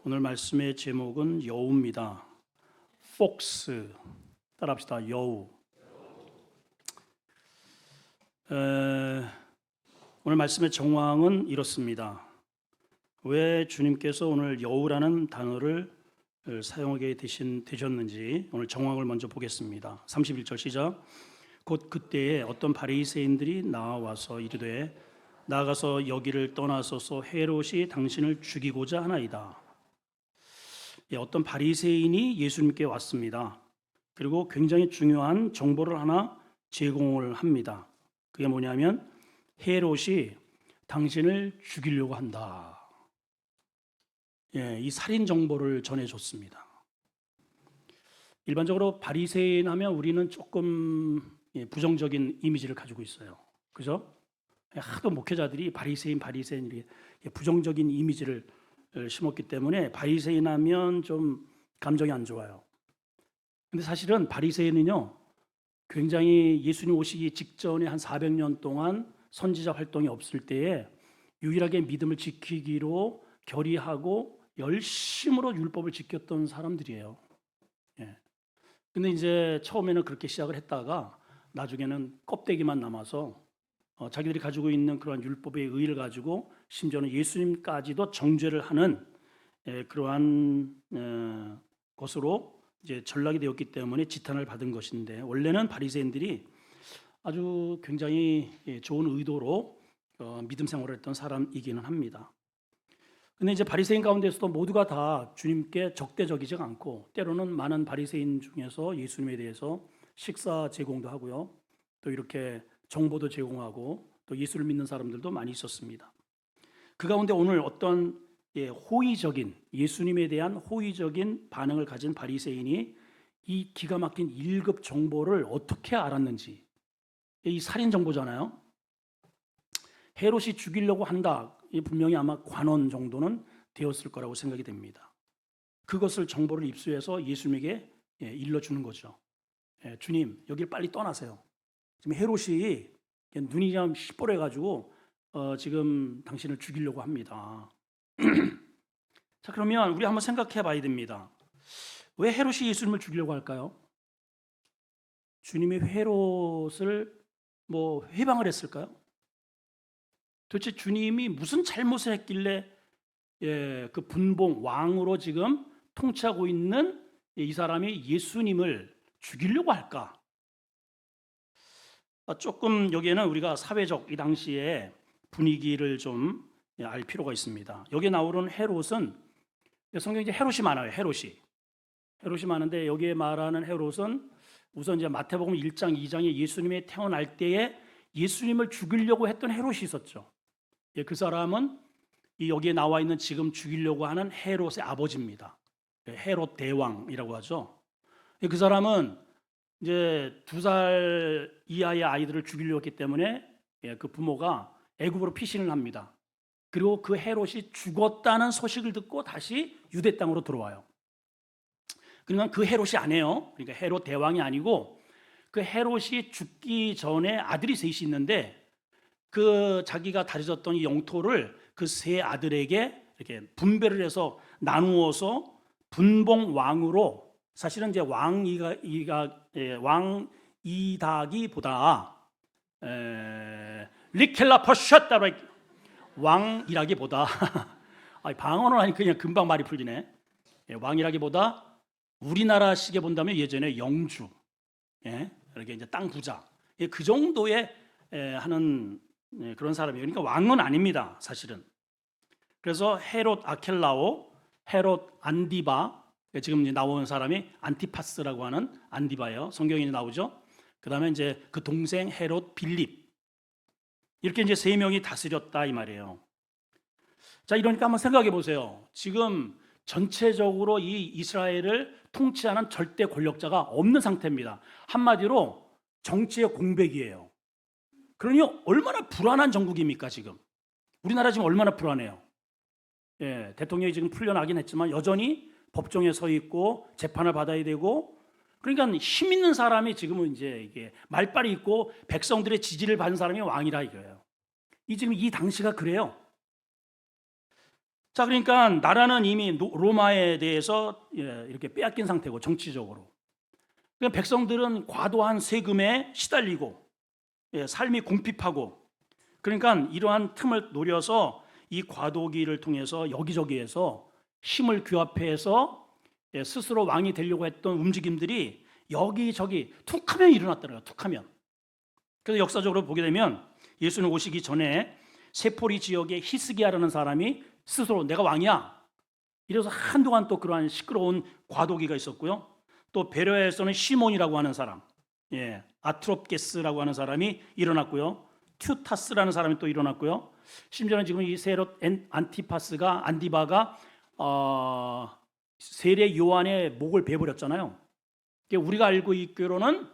오늘 말씀의 제목은 여우입니다. 폭스. 따라합시다. 여우. 오늘 말씀의 정황은 이렇습니다. 왜 주님께서 오늘 여우라는 단어를 사용하게 되셨는지 오늘 정황을 먼저 보겠습니다. 31절 시작. 곧 그때에 어떤 바리새인들이 나와서 이르되 나가서 여기를 떠나소서 헤롯이 당신을 죽이고자 하나이다. 어떤 바리새인이 예수님께 왔습니다. 그리고 굉장히 중요한 정보를 하나 제공을 합니다. 그게 뭐냐면 헤롯이 당신을 죽이려고 한다. 이 살인 정보를 전해줬습니다. 일반적으로 바리새인 하면 우리는 조금 부정적인 이미지를 가지고 있어요. 그죠? 하도 목회자들이 바리새인 이렇게 부정적인 이미지를 심었기 때문에 바리새인 하면 좀 감정이 안 좋아요. 근데 사실은 바리새인은요, 굉장히 예수님 오시기 직전에 한 400년 동안 선지자 활동이 없을 때에 유일하게 믿음을 지키기로 결의하고 열심으로 율법을 지켰던 사람들이에요. 근데 이제 처음에는 그렇게 시작을 했다가 나중에는 껍데기만 남아서 자기들이 가지고 있는 그러한 율법의 의의를 가지고 심지어는 예수님까지도 정죄를 하는 그러한 것으로 이제 전락이 되었기 때문에 지탄을 받은 것인데, 원래는 바리새인들이 아주 굉장히 좋은 의도로 믿음 생활을 했던 사람이기는 합니다. 근데 이제 바리새인 가운데서도 모두가 다 주님께 적대적이지 않고, 때로는 많은 바리새인 중에서 예수님에 대해서 식사 제공도 하고요, 또 이렇게 정보도 제공하고 또 예수를 믿는 사람들도 많이 있었습니다. 그 가운데 오늘 어떤 호의적인, 예수님에 대한 호의적인 반응을 가진 바리새인이 이 기가 막힌 1급 정보를 어떻게 알았는지, 이 살인 정보잖아요. 헤롯이 죽이려고 한다. 분명히 아마 관원 정도는 되었을 거라고 생각이 됩니다. 그것을 정보를 입수해서 예수님에게 일러주는 거죠. 주님, 여기를 빨리 떠나세요. 지금 헤롯이 눈이 좀 시뻘해가지고 지금 당신을 죽이려고 합니다. 자, 그러면 우리 한번 생각해 봐야 됩니다. 왜 헤롯이 예수님을 죽이려고 할까요? 주님이 헤롯을 해방을 했을까요? 도대체 주님이 무슨 잘못을 했길래 그 분봉 왕으로 지금 통치하고 있는 이 사람이 예수님을 죽이려고 할까? 조금 여기에는 우리가 사회적 이 당시의 분위기를 좀 알 필요가 있습니다. 여기에 나오는 헤롯은, 성경에 이제 헤롯이 많아요. 헤롯이 많은데 여기에 말하는 헤롯은 우선 이제 마태복음 1장, 2장에 예수님이 태어날 때에 예수님을 죽이려고 했던 헤롯이 있었죠. 그 사람은 여기에 나와 있는 지금 죽이려고 하는 헤롯의 아버지입니다. 헤롯 대왕이라고 하죠. 그 사람은 이제 2살 이하의 아이들을 죽이려고 했기 때문에 그 부모가 애굽으로 피신을 합니다. 그리고 그 헤롯이 죽었다는 소식을 듣고 다시 유대 땅으로 들어와요. 그러니까 그 헤롯이 아니에요. 그러니까 헤롯 대왕이 아니고 그 헤롯이 죽기 전에 아들이 셋이 있는데, 그 자기가 다려졌던 이 영토를 그 세 아들에게 이렇게 분배를 해서 나누어서 분봉 왕으로, 사실은 이제 왕이다기보다 리켈라 퍼셨다로 왕이라기보다 방언을 하니 그냥 금방 말이 풀리네. 왕이라기보다 우리나라 식에 본다면 예전에 영주, 이렇게 이제 땅 부자, 그 정도의 하는 그런 사람이에요. 그러니까 왕은 아닙니다, 사실은. 그래서 헤롯 아켈라오, 헤롯 안디바, 지금 이제 나오는 사람이 안티파스라고 하는 안디바예요. 성경에 나오죠. 그 다음에 이제 그 동생 헤롯 빌립, 이렇게 이제 3명이 다스렸다 이 말이에요. 자, 이러니까 한번 생각해 보세요. 지금 전체적으로 이 이스라엘을 통치하는 절대 권력자가 없는 상태입니다. 한마디로 정치의 공백이에요. 그러니 얼마나 불안한 정국입니까 지금? 우리나라 지금 얼마나 불안해요. 대통령이 지금 풀려나긴 했지만 여전히 법정에 서 있고 재판을 받아야 되고, 그러니까 힘 있는 사람이 지금은 이제 이게 말빨이 있고 백성들의 지지를 받는 사람이 왕이라 이거예요. 지금 이 당시가 그래요. 자, 그러니까 나라는 이미 로마에 대해서 이렇게 빼앗긴 상태고 정치적으로. 그러니까 백성들은 과도한 세금에 시달리고 삶이 궁핍하고, 그러니까 이러한 틈을 노려서 이 과도기를 통해서 여기저기에서 힘을 규합해서 스스로 왕이 되려고 했던 움직임들이 여기저기 툭하면 일어났더라고요. 툭하면. 그래서 역사적으로 보게 되면 예수님 오시기 전에 세포리 지역의 히스기야라는 사람이 스스로 내가 왕이야 이래서 한동안 또 그러한 시끄러운 과도기가 있었고요. 또 베레아에서는 시몬이라고 하는 사람, 아트롭게스라고 하는 사람이 일어났고요. 튜타스라는 사람이 또 일어났고요. 심지어는 지금 이 세롯 안디바가 세례 요한의 목을 베버렸잖아요. 우리가 알고 있기로는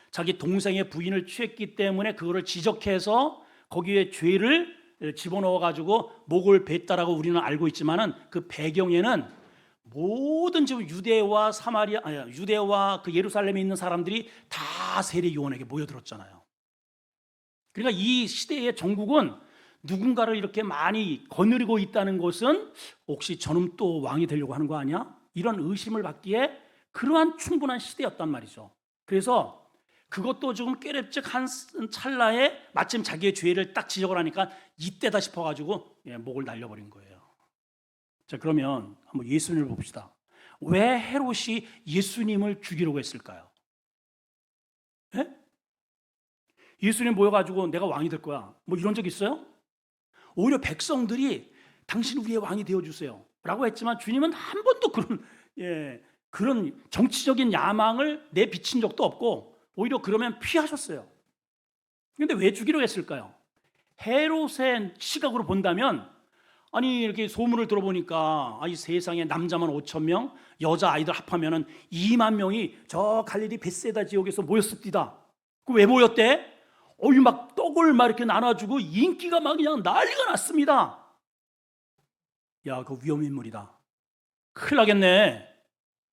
자기 동생의 부인을 취했기 때문에 그거를 지적해서 거기에 죄를 집어넣어 가지고 목을 뱄다라고 우리는 알고 있지만은 그 배경에는 모든 지금 유대와 그 예루살렘에 있는 사람들이 다 세례 요한에게 모여들었잖아요. 그러니까 이 시대의 정국은 누군가를 이렇게 많이 거느리고 있다는 것은 혹시 저놈 또 왕이 되려고 하는 거 아니야? 이런 의심을 받기에 그러한 충분한 시대였단 말이죠. 그래서 그것도 지금 꾀렙적 한 찰나에 마침 자기의 죄를 딱 지적을 하니까 이때다 싶어가지고 목을 날려버린 거예요. 자, 그러면 한번 예수님을 봅시다. 왜 헤롯이 예수님을 죽이려고 했을까요? 예수님 모여가지고 내가 왕이 될 거야 뭐 이런 적 있어요? 오히려 백성들이 당신 우리의 왕이 되어주세요 라고 했지만 주님은 한 번도 그런 정치적인 야망을 내비친 적도 없고 오히려 그러면 피하셨어요. 그런데 왜 죽이려고 했을까요? 헤롯의 시각으로 본다면, 아니 이렇게 소문을 들어보니까 이 세상에 남자만 5천 명, 여자 아이들 합하면은 2만 명이 저 갈릴리 벳세다 지역에서 모였습니다. 그 왜 모였대? 막 떡을 막 이렇게 나눠주고 인기가 막 그냥 난리가 났습니다. 야, 그 위험 인물이다. 큰일 나겠네.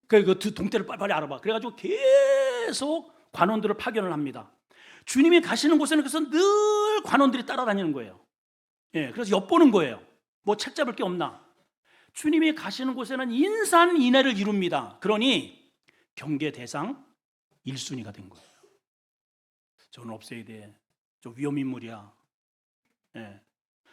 그 동태를 빨리빨리 알아봐. 그래가지고 계속 관원들을 파견을 합니다. 주님이 가시는 곳에는 그래서 늘 관원들이 따라다니는 거예요. 그래서 엿보는 거예요. 뭐 책 잡을 게 없나? 주님이 가시는 곳에는 인산인해를 이룹니다. 그러니 경계 대상 1순위가 된 거예요. 저는 없애야 돼. 저 위험인물이야.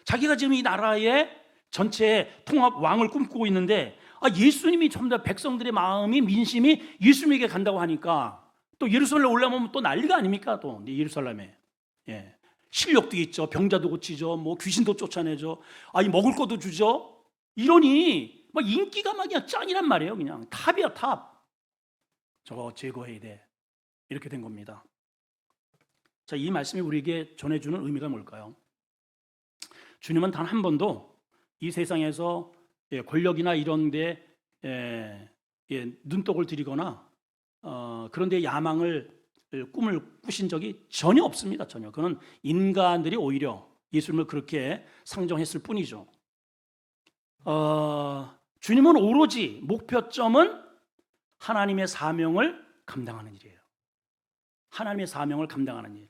자기가 지금 이 나라의 전체 통합 왕을 꿈꾸고 있는데 예수님이 전부 다 백성들의 마음이 민심이 예수님에게 간다고 하니까 또 예루살렘 올라오면 또 난리가 아닙니까? 또 예루살렘에 실력도 있죠. 병자도 고치죠. 뭐 귀신도 쫓아내죠. 먹을 것도 주죠. 이러니 막 인기가 막 그냥 짱이란 말이에요. 그냥 탑이야 탑. 저거 제거해야 돼. 이렇게 된 겁니다. 자, 이 말씀이 우리에게 전해주는 의미가 뭘까요? 주님은 단 한 번도 이 세상에서 권력이나 이런 데 눈독을 들이거나 그런 데 꿈을 꾸신 적이 전혀 없습니다. 전혀. 그건 인간들이 오히려 예수님을 그렇게 상정했을 뿐이죠. 주님은 오로지 목표점은 하나님의 사명을 감당하는 일이에요. 하나님의 사명을 감당하는 일.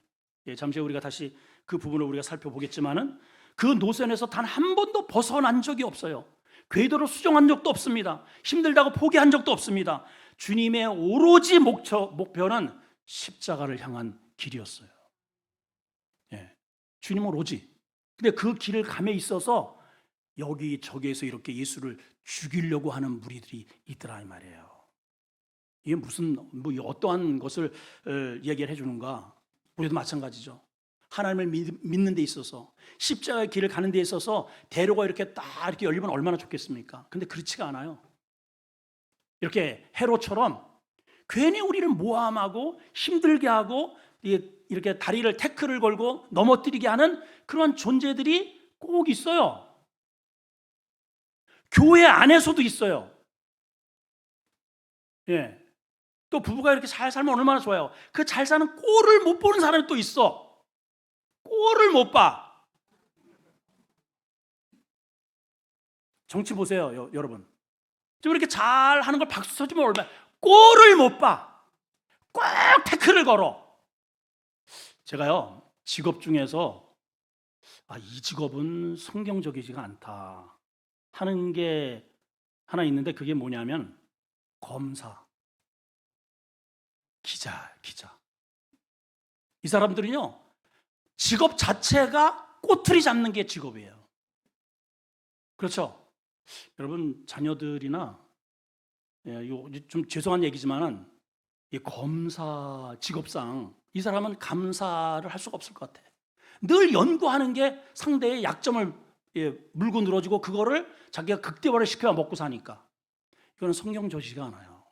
잠시 후에 우리가 다시 그 부분을 우리가 살펴보겠지만은 그 노선에서 단 한 번도 벗어난 적이 없어요. 궤도를 수정한 적도 없습니다. 힘들다고 포기한 적도 없습니다. 주님의 오로지 목표는 십자가를 향한 길이었어요. 주님은 오로지. 근데 그 길을 감에 있어서 여기저기에서 이렇게 예수를 죽이려고 하는 무리들이 있더라 이 말이에요. 이게 뭐 어떠한 것을 얘기를 해주는가? 우리도 마찬가지죠. 하나님을 믿는 데 있어서 십자가의 길을 가는 데 있어서 대로가 이렇게 딱 이렇게 열리면 얼마나 좋겠습니까? 근데 그렇지가 않아요. 이렇게 헤롯처럼 괜히 우리를 모함하고 힘들게 하고 이렇게 다리를 태클을 걸고 넘어뜨리게 하는 그런 존재들이 꼭 있어요. 교회 안에서도 있어요. 또 부부가 이렇게 잘 살면 얼마나 좋아요. 그 잘 사는 꼴을 못 보는 사람이 또 있어. 꼴을 못 봐. 정치 보세요, 여러분. 좀 이렇게 잘 하는 걸 박수 쳐주면 얼마나 꼴을 못 봐. 꼭 태클을 걸어. 제가요, 직업 중에서 이 직업은 성경적이지가 않다. 하는 게 하나 있는데 그게 뭐냐면 검사, 기자. 이 사람들은요, 직업 자체가 꼬투리 잡는 게 직업이에요. 그렇죠? 여러분 자녀들이나 좀 죄송한 얘기지만은 이 검사 직업상 이 사람은 감사를 할 수가 없을 것 같아. 늘 연구하는 게 상대의 약점을 물고 늘어지고 그거를 자기가 극대화를 시켜야 먹고 사니까 이거는 성경 저지가 않아요.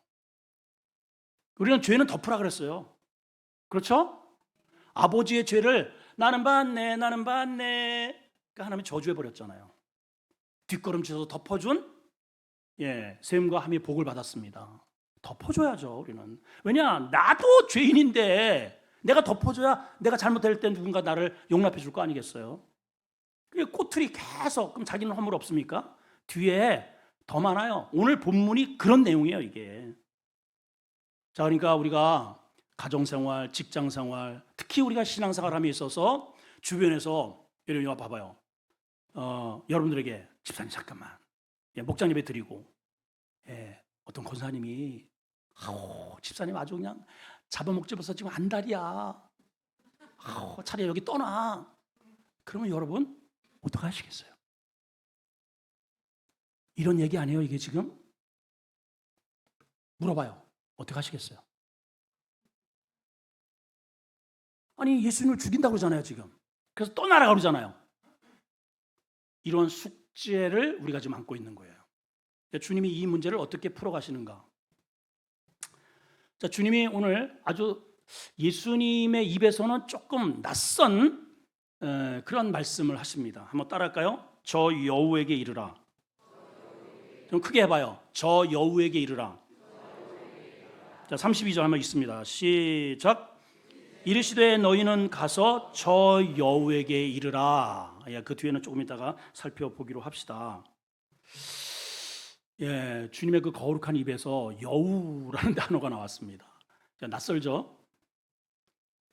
우리는 죄는 덮으라 그랬어요. 그렇죠? 아버지의 죄를 나는 받네. 그러니까 하나님이 저주해 버렸잖아요. 뒷걸음쳐서 덮어준 셈과 함이 복을 받았습니다. 덮어줘야죠, 우리는. 왜냐, 나도 죄인인데 내가 덮어줘야 내가 잘못할 때 누군가 나를 용납해 줄 거 아니겠어요? 그게 꼬투리 계속, 그럼 자기는 허물 없습니까? 뒤에 더 많아요. 오늘 본문이 그런 내용이에요, 이게. 자, 그러니까 우리가 가정생활, 직장생활, 특히 우리가 신앙생활함에 있어서 주변에서 여러분 봐봐요. 여러분들에게 집사님 잠깐만, 목장 예배 드리고, 어떤 권사님이 집사님 아주 그냥 잡아먹집어서 지금 안달이야. 차라리 여기 떠나. 그러면 여러분 어떻게 하시겠어요? 이런 얘기 아니에요, 이게 지금? 물어봐요. 어떻게 하시겠어요? 아니, 예수님을 죽인다고 그러잖아요, 지금. 그래서 떠나라고 그러잖아요. 이런 숙제를 우리가 지금 안고 있는 거예요. 주님이 이 문제를 어떻게 풀어가시는가? 자, 주님이 오늘 아주 예수님의 입에서는 조금 낯선 그런 말씀을 하십니다. 한번 따라할까요? 저 여우에게 이르라. 좀 크게 해봐요. 저 여우에게 이르라. 자, 32절 한번 읽습니다. 시작. 이르시되 너희는 가서 저 여우에게 이르라. 그 뒤에는 조금 이따가 살펴보기로 합시다. 주님의 그 거룩한 입에서 여우라는 단어가 나왔습니다. 자, 낯설죠?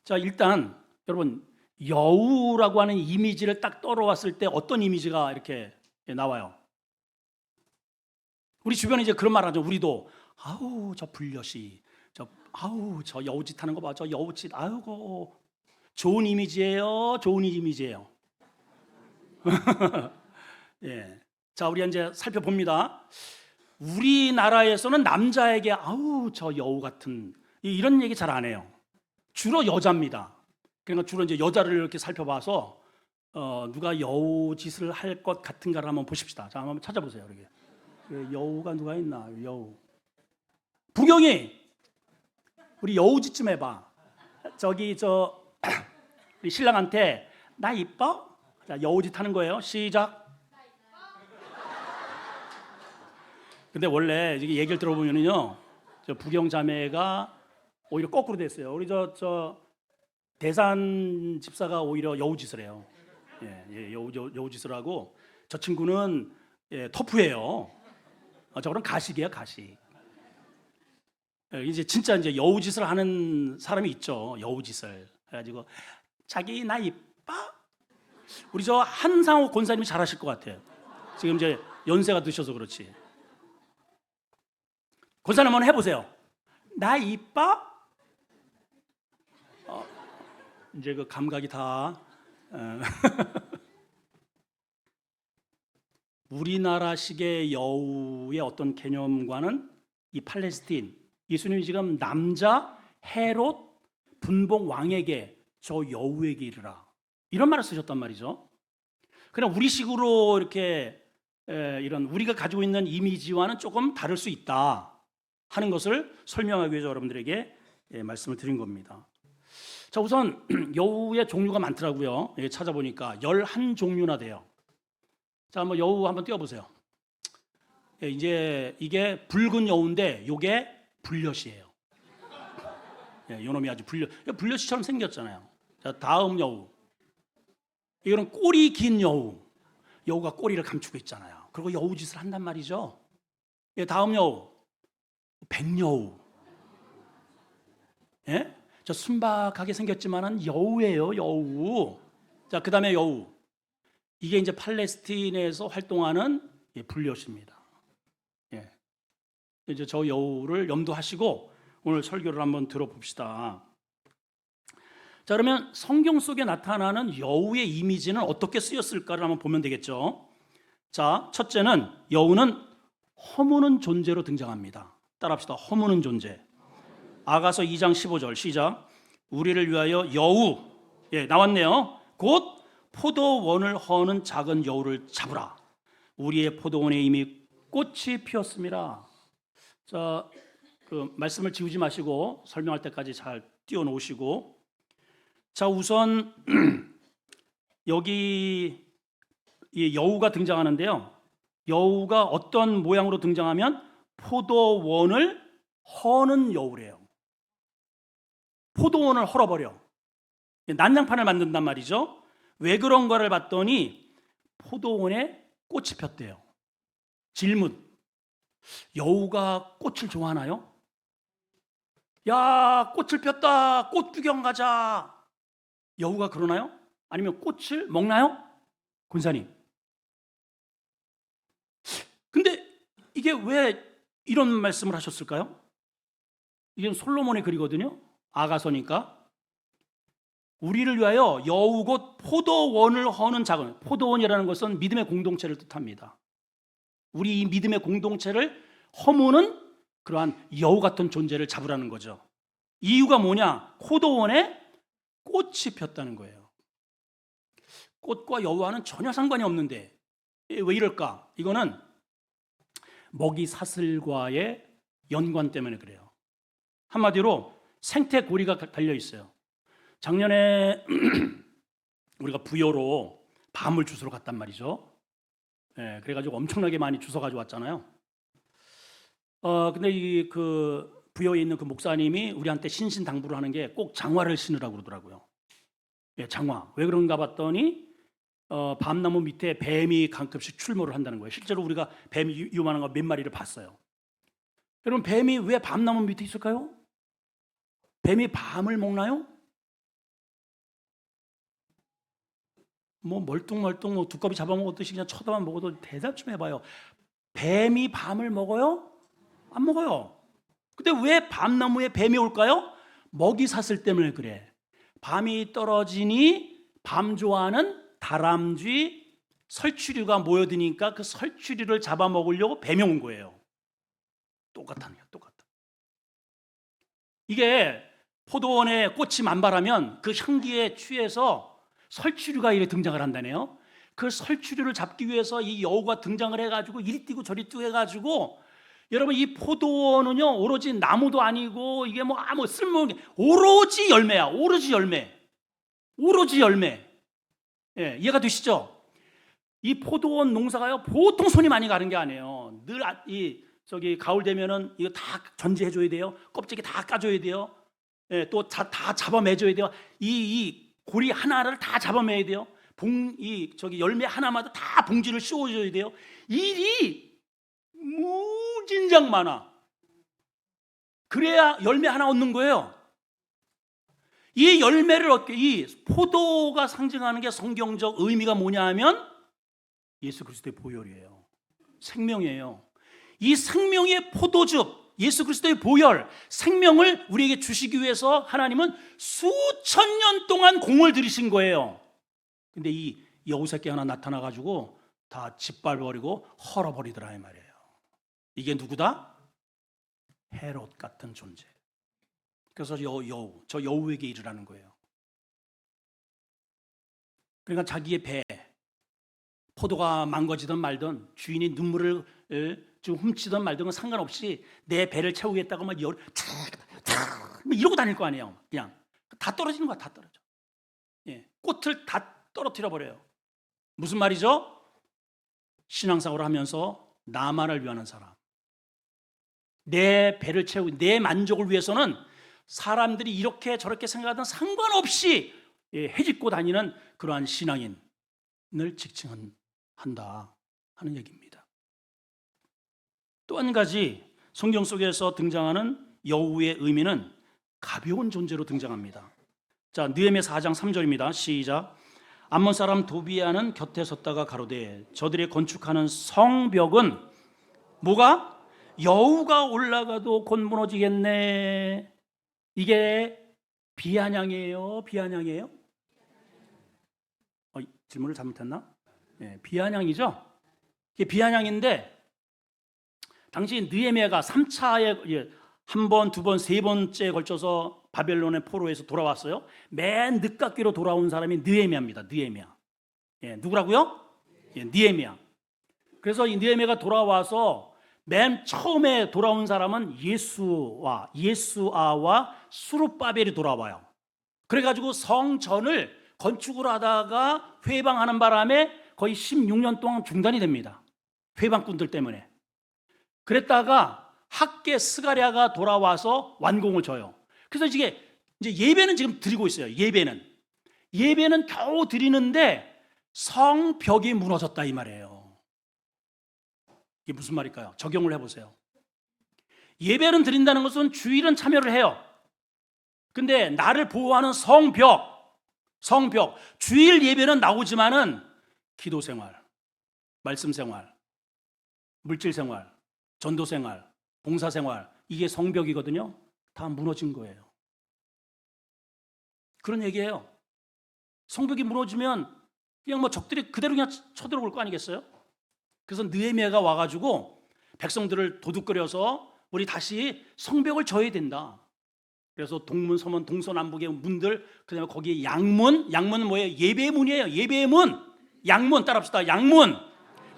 자, 일단 여러분 여우라고 하는 이미지를 딱 떨어왔을 때 어떤 이미지가 이렇게 나와요? 우리 주변에 이제 그런 말 하죠. 우리도 아우 저 불려시, 아우 저 여우짓 하는 거 봐, 저 여우짓, 아이고 좋은 이미지예요, 좋은 이미지예요. 자, 우리 이제 살펴봅니다. 우리나라에서는 남자에게 아우 저 여우 같은 이런 얘기 잘 안 해요. 주로 여자입니다. 그러니까 주로 이제 여자를 이렇게 살펴봐서 누가 여우 짓을 할 것 같은가를 한번 보십시다. 자, 한번 찾아보세요. 이렇게 여우가 누가 있나? 여우. 부경이 우리 여우 짓 좀 해봐. 저기 우리 신랑한테 나 이뻐? 자, 여우 짓 하는 거예요. 시작. 근데 원래 이게 얘기를 들어보면은요, 저 부경 자매가 오히려 거꾸로 됐어요. 우리 저 대산 집사가 오히려 여우 짓을 해요. 여우 짓을 하고 저 친구는 터프해요. 저거는 가식이에요, 가식. 이제 진짜 이제 여우 짓을 하는 사람이 있죠. 여우 짓을 해가지고 자기 나 이뻐? 우리 저 한상호 권사님이 잘하실 것 같아요. 지금 이제 연세가 드셔서 그렇지. 권사님 한번 해보세요. 나 이뻐? 이제 그 감각이 다 우리나라식의 여우의 어떤 개념과는 이 팔레스틴, 예수님이 지금 남자 헤롯 분봉 왕에게 저 여우에게 이르라 이런 말을 쓰셨단 말이죠. 그냥 우리식으로 이렇게 이런 우리가 가지고 있는 이미지와는 조금 다를 수 있다 하는 것을 설명하기 위해서 여러분들에게 말씀을 드린 겁니다. 자, 우선 여우의 종류가 많더라고요. 찾아보니까 11종류나 돼요. 자, 한번 여우 한번 띄워보세요. 이제 이게 붉은 여우인데 이게 불엿이에요. 요놈이 아주 불엿이처럼 생겼잖아요. 자, 다음 여우. 이거는 꼬리 긴 여우. 여우가 꼬리를 감추고 있잖아요. 그리고 여우 짓을 한단 말이죠. 다음 여우. 백여우. 저 순박하게 생겼지만은 여우예요, 여우. 자, 그다음에 여우. 이게 이제 팔레스틴에서 활동하는 불려십니다. 예. 이제 저 여우를 염두하시고 오늘 설교를 한번 들어봅시다. 자, 그러면 성경 속에 나타나는 여우의 이미지는 어떻게 쓰였을까를 한번 보면 되겠죠. 자, 첫째는 여우는 허무는 존재로 등장합니다. 따라합시다. 허무는 존재. 아가서 2장 15절 시작. 우리를 위하여 여우, 나왔네요. 곧 포도원을 허는 작은 여우를 잡으라. 우리의 포도원에 이미 꽃이 피었습니다. 자, 그 말씀을 지우지 마시고 설명할 때까지 잘 띄워놓으시고, 자, 우선 여기 이 여우가 등장하는데요. 여우가 어떤 모양으로 등장하면 포도원을 허는 여우래요. 포도원을 헐어버려 난장판을 만든단 말이죠. 왜 그런가를 봤더니 포도원에 꽃이 폈대요. 질문: 여우가 꽃을 좋아하나요? 야, 꽃을 폈다, 꽃 구경 가자. 여우가 그러나요? 아니면 꽃을 먹나요? 권사님, 근데 이게 왜 이런 말씀을 하셨을까요? 이건 솔로몬의 글이거든요. 아가서니까. 우리를 위하여 여우 곧 포도원을 허는 작은, 포도원이라는 것은 믿음의 공동체를 뜻합니다. 우리 이 믿음의 공동체를 허무는 그러한 여우 같은 존재를 잡으라는 거죠. 이유가 뭐냐? 포도원에 꽃이 폈다는 거예요. 꽃과 여우와는 전혀 상관이 없는데 왜 이럴까? 이거는 먹이 사슬과의 연관 때문에 그래요. 한마디로 생태고리가 달려 있어요. 작년에 우리가 부여로 밤을 주스러 갔단 말이죠. 그래가지고 엄청나게 많이 주워 가지고 왔잖아요. 근데 이 그 부여에 있는 그 목사님이 우리한테 신신당부를 하는 게 꼭 장화를 신으라고 그러더라고요. 장화. 왜 그런가 봤더니 밤나무 밑에 뱀이 가끔씩 출몰을 한다는 거예요. 실제로 우리가 뱀이 요만한 거 몇 마리를 봤어요. 여러분, 뱀이 왜 밤나무 밑에 있을까요? 뱀이 밤을 먹나요? 뭐 멀뚱멀뚱 뭐 두꺼비 잡아먹었듯이 그냥 쳐다만 먹어도 대답 좀 해봐요. 뱀이 밤을 먹어요? 안 먹어요. 근데 왜 밤나무에 뱀이 올까요? 먹이 사슬 때문에 그래. 밤이 떨어지니 밤 좋아하는 다람쥐, 설치류가 모여드니까 그 설치류를 잡아먹으려고 뱀이 온 거예요. 똑같아요. 똑같아. 이게 포도원에 꽃이 만발하면 그 향기에 취해서 설치류가 이렇게 등장을 한다네요. 그 설치류를 잡기 위해서 이 여우가 등장을 해가지고 이리 뛰고 저리 뛰고 해가지고, 여러분, 이 포도원은요 오로지 나무도 아니고 이게 뭐 아무 쓸모없는 게 오로지 열매야. 오로지 열매. 오로지 열매. 이해가 되시죠? 이 포도원 농사가요 보통 손이 많이 가는 게 아니에요. 늘 저기 가을 되면은 이거 다 전지해줘야 돼요. 껍데기 다 까줘야 돼요. 또 다 잡아매줘야 돼요. 이 고리 하나를 다 잡아매야 돼요. 저기 열매 하나마다 다 봉지를 씌워줘야 돼요. 일이 무진장 많아. 그래야 열매 하나 얻는 거예요. 이 열매를 얻게, 이 포도가 상징하는 게 성경적 의미가 뭐냐 하면 예수 그리스도의 보혈이에요. 생명이에요. 이 생명의 포도즙, 예수 그리스도의 보혈, 생명을 우리에게 주시기 위해서 하나님은 수천 년 동안 공을 들이신 거예요. 근데 이 여우 새끼 하나 나타나가지고 다 짓밟아버리고 헐어버리더라 이 말이에요. 이게 누구다? 헤롯 같은 존재. 그래서 저 여우에게 이르라는 거예요. 그러니까 자기의 배, 포도가 망가지든 말든, 주인이 눈물을 좀 훔치든 말든 상관없이 내 배를 채우겠다고 막 이러고 다닐 거 아니에요. 그냥 다 떨어지는 거야. 다 떨어져. 꽃을 다 떨어뜨려 버려요. 무슨 말이죠? 신앙생활을 하면서 나만을 위하는 사람, 내 배를 채우고 내 만족을 위해서는 사람들이 이렇게 저렇게 생각하든 상관없이 헤집고 다니는 그러한 신앙인을 직칭한다 하는 얘기입니다. 또 한 가지 성경 속에서 등장하는 여우의 의미는 가벼운 존재로 등장합니다. 자, 느헤미야 4장 3절입니다. 시작. 암몬 사람 도비아는 곁에 섰다가 가로되 저들이 건축하는 성벽은 뭐가? 여우가 올라가도 곧 무너지겠네. 이게 비아냥이에요? 비아냥이에요? 질문을 잘못했나? 비아냥이죠? 이게 비아냥인데 당시 느헤미야가 3차에 한 번, 두 번, 세 번째에 걸쳐서 바벨론의 포로에서 돌아왔어요. 맨 늦깎이로 돌아온 사람이 느헤미야입니다. 느헤미야. 누구라고요? 느헤미야. 그래서 이 느헤미야가 돌아와서 맨 처음에 돌아온 사람은 예수아와 수룹바벨이 돌아와요. 그래가지고 성전을 건축을 하다가 회방하는 바람에 거의 16년 동안 중단이 됩니다. 회방꾼들 때문에. 그랬다가 학계 스가랴가 돌아와서 완공을 져요. 그래서 이제 예배는 지금 드리고 있어요. 예배는 겨우 드리는데 성벽이 무너졌다 이 말이에요. 이게 무슨 말일까요? 적용을 해보세요. 예배는 드린다는 것은 주일은 참여를 해요. 근데 나를 보호하는 성벽, 주일 예배는 나오지만은 기도 생활, 말씀 생활, 물질 생활, 전도 생활, 봉사 생활, 이게 성벽이거든요. 다 무너진 거예요. 그런 얘기예요. 성벽이 무너지면 그냥 적들이 그대로 그냥 쳐들어올 거 아니겠어요? 그래서 느헤미야가 와가지고 백성들을 도둑거려서 우리 다시 성벽을 져야 된다. 그래서 동문, 서문, 동서남북의 문들, 그다음에 거기에 양문은 뭐예요? 예배의 문이에요. 예배의 문, 양문 따라합시다. 양문,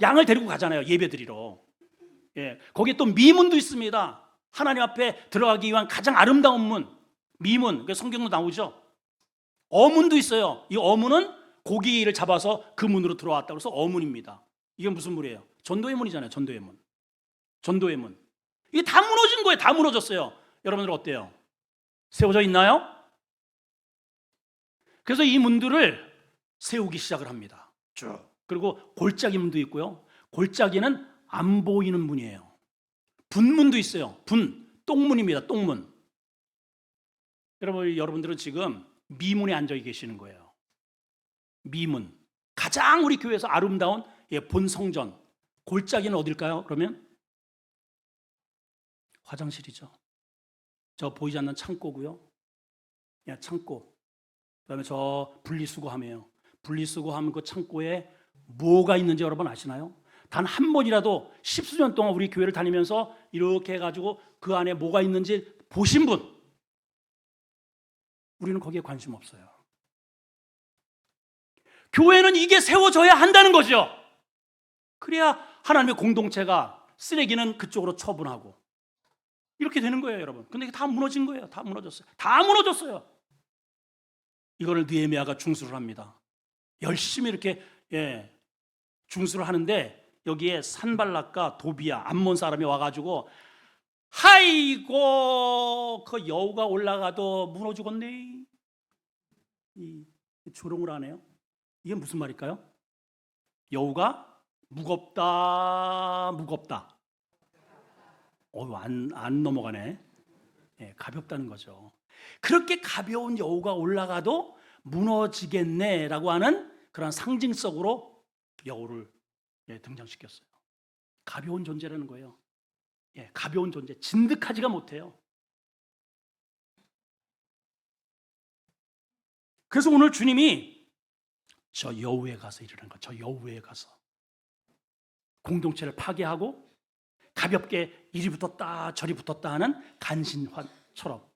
양을 데리고 가잖아요. 예배 드리러. 거기에 또 미문도 있습니다. 하나님 앞에 들어가기 위한 가장 아름다운 문, 미문. 성경도 나오죠. 어문도 있어요. 이 어문은 고기를 잡아서 그 문으로 들어왔다고 해서 어문입니다. 이게 무슨 문이에요? 전도의 문이잖아요. 전도의 문. 이게 다 무너진 거예요. 다 무너졌어요. 여러분들 어때요? 세워져 있나요? 그래서 이 문들을 세우기 시작을 합니다. 쭉. 그리고 골짜기 문도 있고요. 골짜기는 안 보이는 문이에요. 분문도 있어요. 똥문입니다. 똥문. 여러분들은 지금 미문에 앉아 계시는 거예요. 미문. 가장 우리 교회에서 아름다운 본성전. 골짜기는 어딜까요? 그러면 화장실이죠. 저 보이지 않는 창고고요. 창고. 그다음에 저 분리수거함이에요. 분리수거함 그 창고에 뭐가 있는지 여러분 아시나요? 단 한 번이라도 10수년 동안 우리 교회를 다니면서 이렇게 해가지고 그 안에 뭐가 있는지 보신 분? 우리는 거기에 관심 없어요. 교회는 이게 세워져야 한다는 거죠. 그래야 하나님의 공동체가 쓰레기는 그쪽으로 처분하고 이렇게 되는 거예요, 여러분. 근데 이게 다 무너진 거예요. 다 무너졌어요. 이거를 느헤미야가 중수를 합니다. 열심히 이렇게 중수를 하는데 여기에 산발락과 도비야, 암몬 사람이 와가지고 하이고 그 여우가 올라가도 무너지겠네. 이 조롱을 하네요. 이게 무슨 말일까요? 여우가 무겁다. 안 넘어가네. 가볍다는 거죠. 그렇게 가벼운 여우가 올라가도 무너지겠네라고 하는 그런 상징적으로 여우를 등장시켰어요. 가벼운 존재라는 거예요. 가벼운 존재, 진득하지가 못해요. 그래서 오늘 주님이 저 여우에 가서 이러는 거예요. 저 여우에 가서 공동체를 파괴하고 가볍게 이리 붙었다 저리 붙었다 하는 간신화처럼.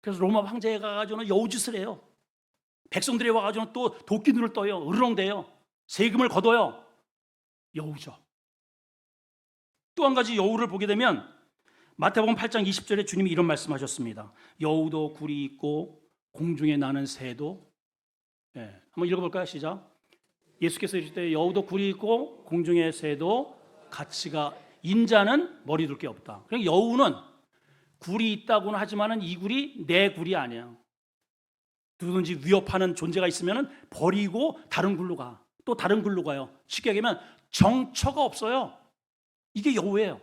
그래서 로마 황제에 가가지고는 여우짓을 해요. 백성들이 와가지고는 또 도끼눈을 떠요. 으르렁대요. 세금을 걷어요. 여우죠. 또 한 가지 여우를 보게 되면 마태복음 8장 20절에 주님이 이런 말씀하셨습니다. 여우도 굴이 있고 공중에 나는 새도. 한번 읽어볼까요? 시작. 예수께서 이르실 때 여우도 굴이 있고 공중에 새도 가치가 인자는 머리 둘 게 없다. 그러니까 여우는 굴이 있다고는 하지만은 이 굴이 내 굴이 아니야. 누구든지 위협하는 존재가 있으면 버리고 다른 굴로 가. 또 다른 굴로 가요. 쉽게 얘기하면 정처가 없어요. 이게 여우예요.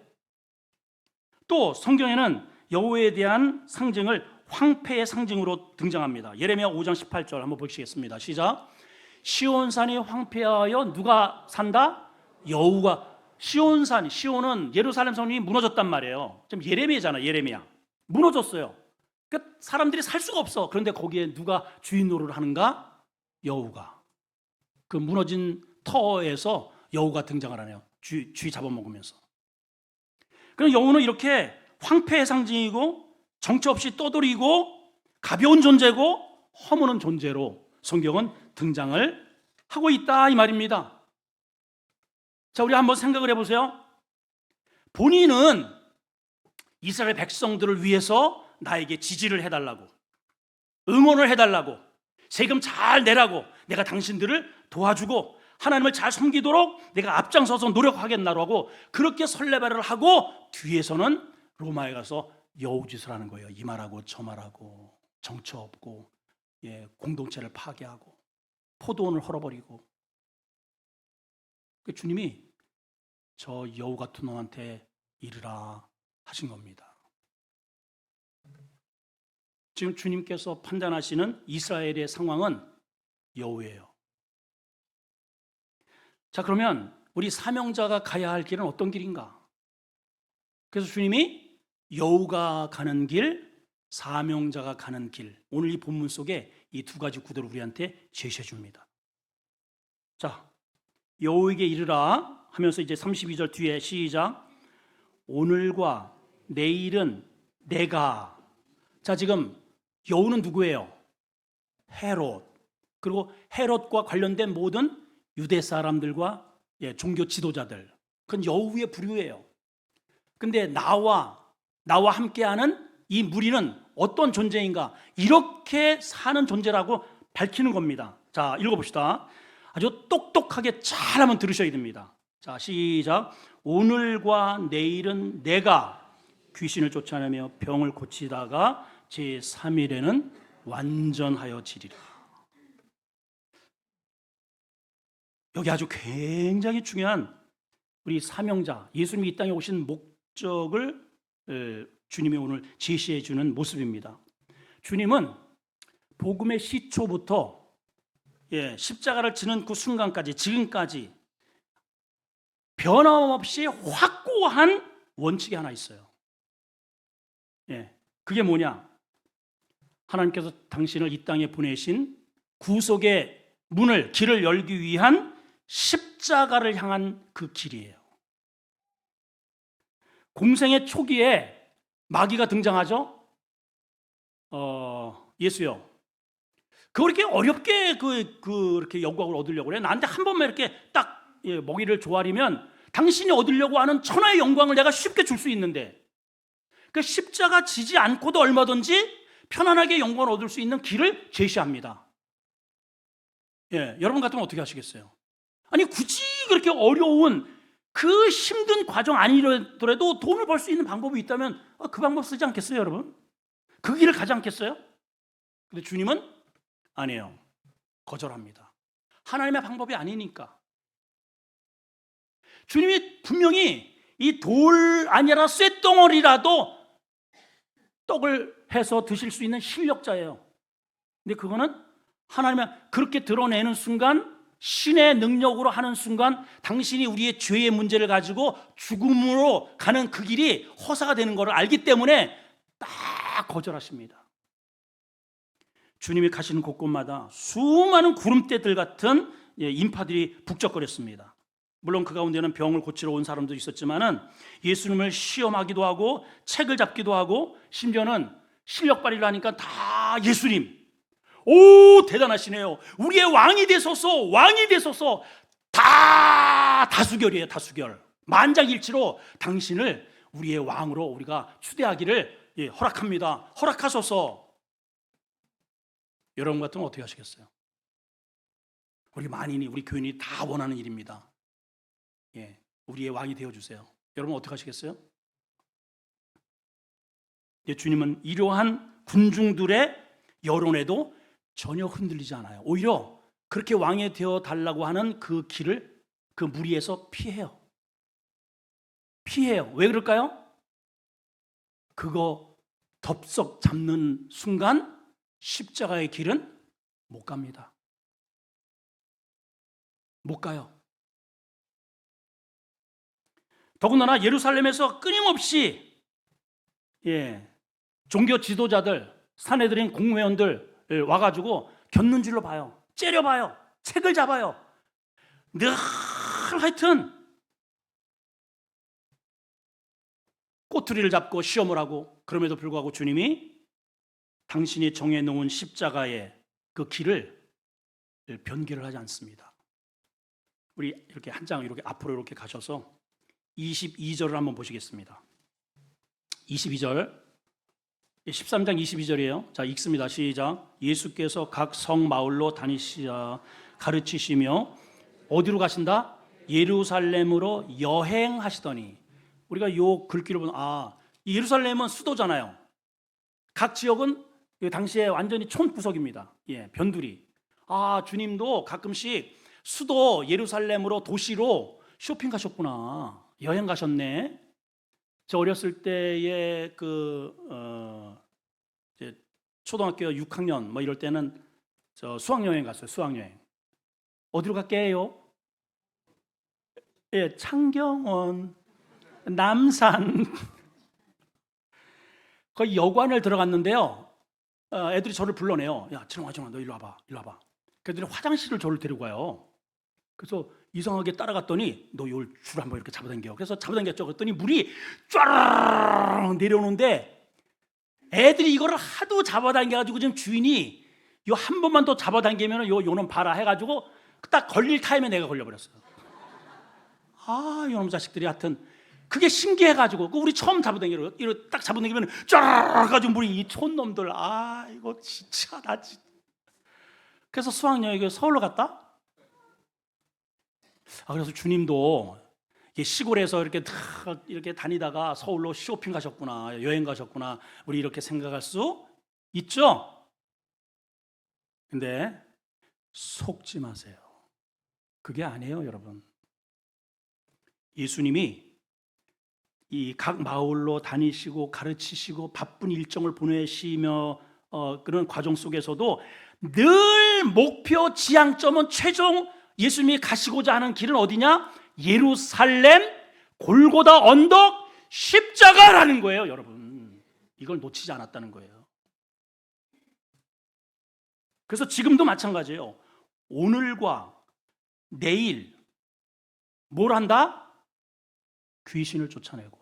또 성경에는 여우에 대한 상징을 황폐의 상징으로 등장합니다. 예레미야 5장 18절 한번 보시겠습니다. 시작. 시온산이 황폐하여 누가 산다? 여호가. 시온산, 시온은 예루살렘 성이 무너졌단 말이에요. 지금 예레미야잖아, 예레미야. 무너졌어요. 그러니까 사람들이 살 수가 없어. 그런데 거기에 누가 주인 노릇을 하는가? 여호가. 그 무너진 터에서 여호가 등장을 하네요. 쥐 잡아먹으면서. 그럼 여호는 이렇게 황폐의 상징이고 정체 없이 떠돌이고 가벼운 존재고 허무는 존재로 성경은 등장을 하고 있다 이 말입니다. 자, 우리 한번 생각을 해보세요. 본인은 이스라엘 백성들을 위해서 나에게 지지를 해달라고, 응원을 해달라고, 세금 잘 내라고, 내가 당신들을 도와주고 하나님을 잘 섬기도록 내가 앞장서서 노력하겠나라고 그렇게 설레발을 하고, 뒤에서는 로마에 가서 여우짓을 하는 거예요. 이 말하고 저 말하고 정처 없고, 공동체를 파괴하고 포도원을 헐어버리고. 주님이 저 여우 같은 놈한테 이르라 하신 겁니다. 지금 주님께서 판단하시는 이스라엘의 상황은 여우예요. 자, 그러면 우리 사명자가 가야 할 길은 어떤 길인가? 그래서 주님이 여우가 가는 길, 사명자가 가는 길, 오늘 이 본문 속에 이 두 가지 구도를 우리한테 제시해 줍니다. 자, 여우에게 이르라 하면서 이제 32절 뒤에 시작. 오늘과 내일은 내가. 자, 지금 여우는 누구예요? 헤롯. 그리고 헤롯과 관련된 모든 유대 사람들과 종교 지도자들, 그건 여우의 부류예요. 근데 나와 함께하는 이 무리는 어떤 존재인가? 이렇게 사는 존재라고 밝히는 겁니다. 자, 읽어봅시다. 아주 똑똑하게 잘 한번 들으셔야 됩니다. 자, 시작. 오늘과 내일은 내가 귀신을 쫓아내며 병을 고치다가 제3일에는 완전하여 지리라. 여기 아주 굉장히 중요한 우리 사명자, 예수님이 이 땅에 오신 목적을 주님이 오늘 제시해 주는 모습입니다. 주님은 복음의 시초부터 십자가를 지는 그 순간까지, 지금까지 변함없이 확고한 원칙이 하나 있어요. 그게 뭐냐? 하나님께서 당신을 이 땅에 보내신 구속의 문을, 길을 열기 위한 십자가를 향한 그 길이에요. 공생의 초기에 마귀가 등장하죠. 예수요, 그걸 이렇게 어렵게 그렇게 영광을 얻으려고 그래? 나한테 한 번만 이렇게 딱 먹이를 조아리면 당신이 얻으려고 하는 천하의 영광을 내가 쉽게 줄 수 있는데, 그 십자가 지지 않고도 얼마든지 편안하게 영광을 얻을 수 있는 길을 제시합니다. 여러분 같으면 어떻게 하시겠어요? 아니, 굳이 그렇게 어려운 그 힘든 과정 아니더라도 돈을 벌 수 있는 방법이 있다면 그 방법 쓰지 않겠어요, 여러분? 그 길을 가지 않겠어요? 근데 주님은 아니에요. 거절합니다. 하나님의 방법이 아니니까. 주님이 분명히 이 돌 아니라 쇳덩어리라도 떡을 해서 드실 수 있는 실력자예요. 근데 그거는 하나님의 그렇게 드러내는 순간, 신의 능력으로 하는 순간 당신이 우리의 죄의 문제를 가지고 죽음으로 가는 그 길이 허사가 되는 것을 알기 때문에 딱 거절하십니다. 주님이 가시는 곳곳마다 수많은 구름대들 같은 인파들이 북적거렸습니다. 물론 그 가운데는 병을 고치러 온 사람도 있었지만은 예수님을 시험하기도 하고 책을 잡기도 하고 심지어는 실력 발휘를 하니까 다 예수님, 오 대단하시네요, 우리의 왕이 되소서, 왕이 되소서. 다 다수결이에요. 다수결. 만장일치로 당신을 우리의 왕으로 우리가 추대하기를 허락합니다, 허락하소서. 여러분 같으면 어떻게 하시겠어요? 우리 만인이, 우리 교인이 다 원하는 일입니다. 우리의 왕이 되어주세요. 여러분 어떻게 하시겠어요? 주님은 이러한 군중들의 여론에도 전혀 흔들리지 않아요. 오히려 그렇게 왕이 되어 달라고 하는 그 길을 그 무리에서 피해요. 왜 그럴까요? 그거 덥석 잡는 순간 십자가의 길은 못 갑니다. 못 가요. 더군다나 예루살렘에서 끊임없이 종교 지도자들, 사내들인 공회원들 와가지고 겪는 줄로 봐요. 째려봐요. 책을 잡아요. 늘 하여튼 꼬투리를 잡고 시험을 하고, 그럼에도 불구하고 주님이 당신이 정해놓은 십자가의 그 길을 변개를 하지 않습니다. 우리 이렇게 한 장 이렇게 앞으로 이렇게 가셔서 22절을 한번 보시겠습니다. 22절, 13장 22절이에요. 자, 읽습니다. 시작. 예수께서 각 성 마을로 다니시자 가르치시며 어디로 가신다? 예루살렘으로 여행하시더니. 우리가 요 글귀를 보면 예루살렘은 수도잖아요. 각 지역은 당시에 완전히 촌구석입니다. 변두리. 주님도 가끔씩 수도 예루살렘으로, 도시로 쇼핑 가셨구나, 여행 가셨네. 저 어렸을 때에 이제 초등학교 6학년 뭐 이럴 때는 저 수학여행 갔어요. 수학여행. 어디로 갈게요? 창경원, 남산. 거기 여관을 들어갔는데요. 애들이 저를 불러내요. 야, 진홍아, 너 일로 와봐, 일로 와봐. 그들이 화장실을 저를 데리고 가요. 그래서 이상하게 따라갔더니 너 요 줄 한번 이렇게 잡아당겨. 그래서 잡아당겼죠. 그랬더니 물이 쫙 내려오는데 애들이 이거를 하도 잡아당겨가지고 지금 주인이 요 한 번만 더 잡아당기면 요는 봐라 해가지고 딱 걸릴 타임에 내가 걸려버렸어요. 이놈 자식들이 하여튼 그게 신기해가지고 우리 처음 잡아당기러 이렇게 딱 잡아당기면 쫙 가지고 물이 이 촌놈들 이거 진짜 나 진짜. 그래서 수학여행을 서울로 갔다. 그래서 주님도 시골에서 이렇게 다니다가 서울로 쇼핑 가셨구나, 여행 가셨구나, 우리 이렇게 생각할 수 있죠? 근데 속지 마세요. 그게 아니에요, 여러분. 예수님이 이 각 마을로 다니시고 가르치시고 바쁜 일정을 보내시며 그런 과정 속에서도 늘 목표 지향점은 최종 예수님이 가시고자 하는 길은 어디냐? 예루살렘, 골고다 언덕, 십자가라는 거예요, 여러분. 이걸 놓치지 않았다는 거예요. 그래서 지금도 마찬가지예요. 오늘과 내일 뭘 한다? 귀신을 쫓아내고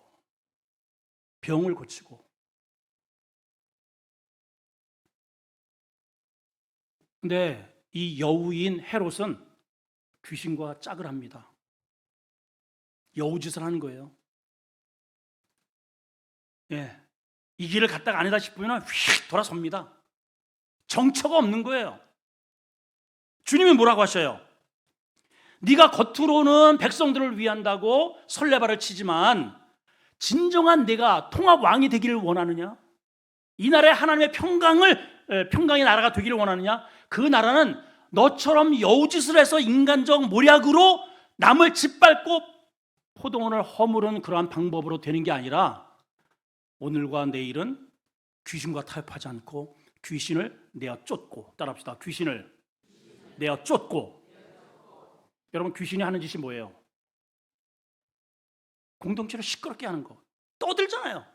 병을 고치고. 근데 이 여우인 헤롯은 귀신과 짝을 합니다. 여우짓을 하는 거예요. 이 길을 갔다가 아니다 싶으면 휙 돌아섭니다. 정처가 없는 거예요. 주님이 뭐라고 하셔요? 네가 겉으로는 백성들을 위한다고 설레발을 치지만 진정한 내가 통합 왕이 되기를 원하느냐? 이 나라에 하나님의 평강의 나라가 되기를 원하느냐? 그 나라는 너처럼 여우짓을 해서 인간적 모략으로 남을 짓밟고 포도원을 허무는 그러한 방법으로 되는 게 아니라 오늘과 내일은 귀신과 타협하지 않고 귀신을 내어 쫓고, 따라합시다. 귀신을 내어 쫓고. 여러분, 귀신이 하는 짓이 뭐예요? 공동체를 시끄럽게 하는 거. 떠들잖아요.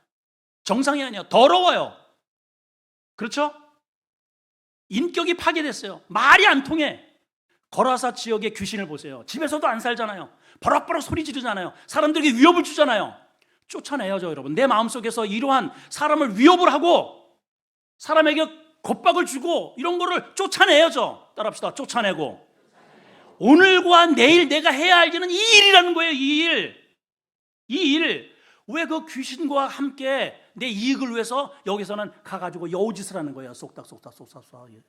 정상이 아니야. 더러워요. 그렇죠? 인격이 파괴됐어요. 말이 안 통해. 거라사 지역의 귀신을 보세요. 집에서도 안 살잖아요. 버럭버럭 소리 지르잖아요. 사람들에게 위협을 주잖아요. 쫓아내야죠, 여러분. 내 마음속에서 이러한 사람을 위협을 하고 사람에게 겁박을 주고 이런 거를 쫓아내야죠. 따라합시다. 쫓아내고. 오늘과 내일 내가 해야 할 일은 이 일이라는 거예요. 이 일. 이 일. 왜 그 귀신과 함께 내 이익을 위해서 여기서는 가가지고 여우짓을 하는 거예요. 쏙닥쏙닥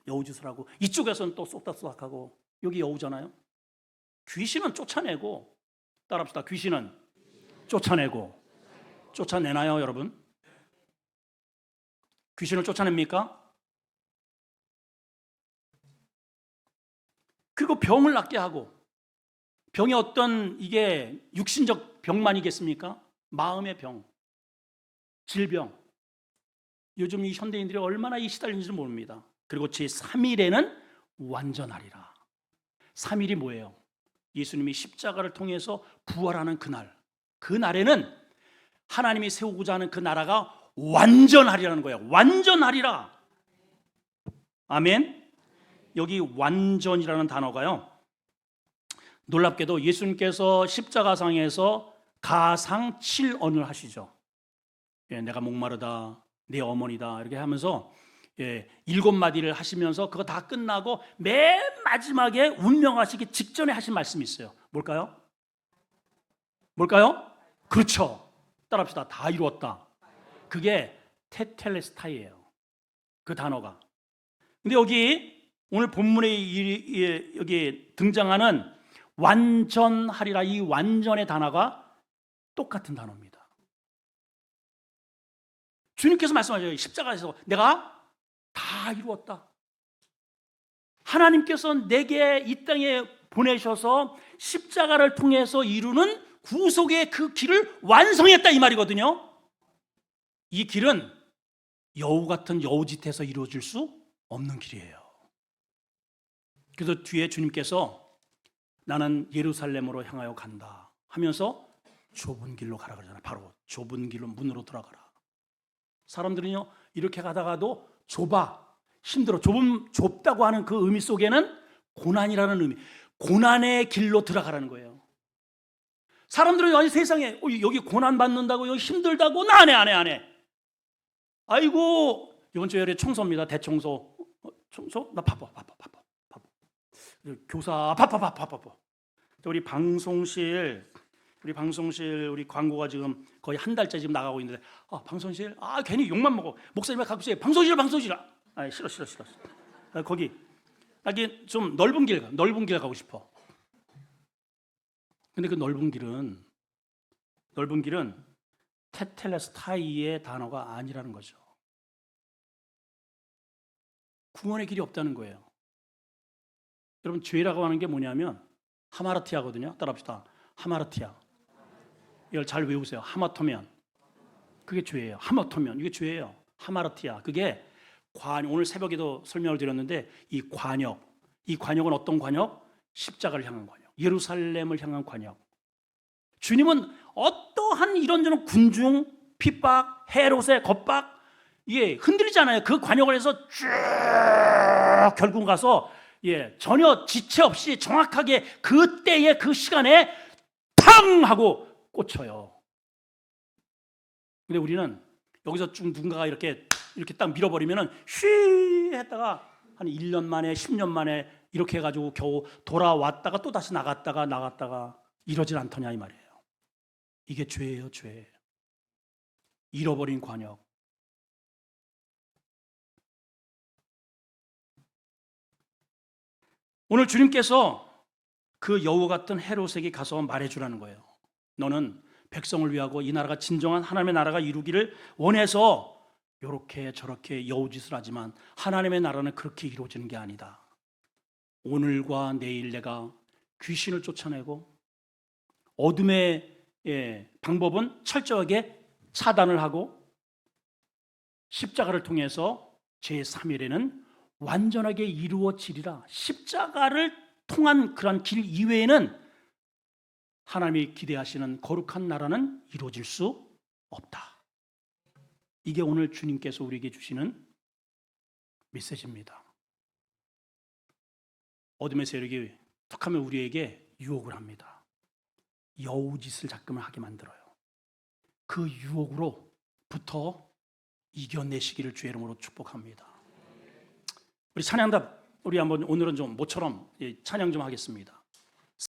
여우짓을 하고, 이쪽에서는 또 쏙닥쏙닥 하고. 여기 여우잖아요. 귀신은 쫓아내고. 따라합시다. 귀신은 쫓아내고. 쫓아내나요, 여러분? 귀신을 쫓아냅니까? 그리고 병을 낫게 하고. 병이 어떤 이게 육신적 병만이겠습니까? 마음의 병, 질병. 요즘 이 현대인들이 얼마나 이 시달리는지 모릅니다. 그리고 제 3일에는 완전하리라. 3일이 뭐예요? 예수님이 십자가를 통해서 부활하는 그날에는 하나님이 세우고자 하는 그 나라가 완전하리라는 거예요. 완전하리라. 아멘. 여기 완전이라는 단어가요, 놀랍게도 예수님께서 십자가상에서 가상 7언을 하시죠. 내가 목마르다, 내 어머니다 이렇게 하면서 7마디를 하시면서 그거 다 끝나고 맨 마지막에 운명하시기 직전에 하신 말씀이 있어요. 뭘까요? 그렇죠. 따라합시다. 다 이루었다. 그게 테텔레스타이예요. 그 단어가. 근데 여기 오늘 본문에 여기 등장하는 완전하리라, 이 완전의 단어가 똑같은 단어입니다. 주님께서 말씀하셔요. 십자가에서 내가 다 이루었다. 하나님께서 내게 이 땅에 보내셔서 십자가를 통해서 이루는 구속의 그 길을 완성했다, 이 말이거든요. 이 길은 여우 같은 여우짓에서 이루어질 수 없는 길이에요. 그래서 뒤에 주님께서 나는 예루살렘으로 향하여 간다 하면서 좁은 길로 가라 그러잖아요. 바로 좁은 길로 문으로 들어가라. 사람들은요, 이렇게 가다가도 좁아, 힘들어, 좁다고 하는 그 의미 속에는 고난이라는 의미, 고난의 길로 들어가라는 거예요. 사람들은 아니 세상에 여기 고난 받는다고, 여기 힘들다고, 나 안 해. 아이고, 이번 주에 청소입니다. 대청소. 청소? 나 바빠. 교사 바빠. 우리 방송실 우리 광고가 지금 거의 한 달째 지금 나가고 있는데, 방송실, 괜히 욕만 먹어. 목사님이 가끔씩 방송실. 싫어. 거기 좀 넓은 길 가고 싶어. 근데 그 넓은 길은 테텔레스타이의 단어가 아니라는 거죠. 구원의 길이 없다는 거예요. 여러분, 죄라고 하는 게 뭐냐면 하마르티아거든요. 따라합시다. 하마르티아. 이걸 잘 외우세요. 하마터면. 그게 죄예요. 하마터면. 이게 죄예요. 하마르티아. 그게 오늘 새벽에도 설명을 드렸는데, 이 관역은 어떤 관역? 십자가를 향한 관역. 예루살렘을 향한 관역. 주님은 어떠한 이런저런 군중, 핍박, 헤롯의 겁박, 이게 흔들리지 않아요. 그 관역을 해서 쭉 결국 가서 전혀 지체 없이 정확하게 그 때에 그 시간에 탕 하고 꽂혀요. 근데 우리는 여기서 쭉 누군가가 이렇게 딱 밀어버리면은 쉬 했다가 한 1년 만에 10년 만에 이렇게 해가지고 겨우 돌아왔다가 또 다시 나갔다가 이러질 않더냐 이 말이에요. 이게 죄예요, 죄. 잃어버린 관역. 오늘 주님께서 그 여우 같은 헤롯에게 가서 말해주라는 거예요. 너는 백성을 위하고 이 나라가 진정한 하나님의 나라가 이루기를 원해서 이렇게 저렇게 여우짓을 하지만 하나님의 나라는 그렇게 이루어지는 게 아니다. 오늘과 내일 내가 귀신을 쫓아내고 어둠의 방법은 철저하게 차단을 하고 십자가를 통해서 제3일에는 완전하게 이루어지리라. 십자가를 통한 그런 길 이외에는 하나님이 기대하시는 거룩한 나라는 이루어질 수 없다. 이게 오늘 주님께서 우리에게 주시는 메시지입니다. 어둠의 세력이 툭하면 우리에게 유혹을 합니다. 여우짓을 자꾸만 하게 만들어요. 그 유혹으로부터 이겨내시기를 주의 이름으로 축복합니다. 우리 찬양답, 우리 한번 오늘은 좀 모처럼 찬양 좀 하겠습니다.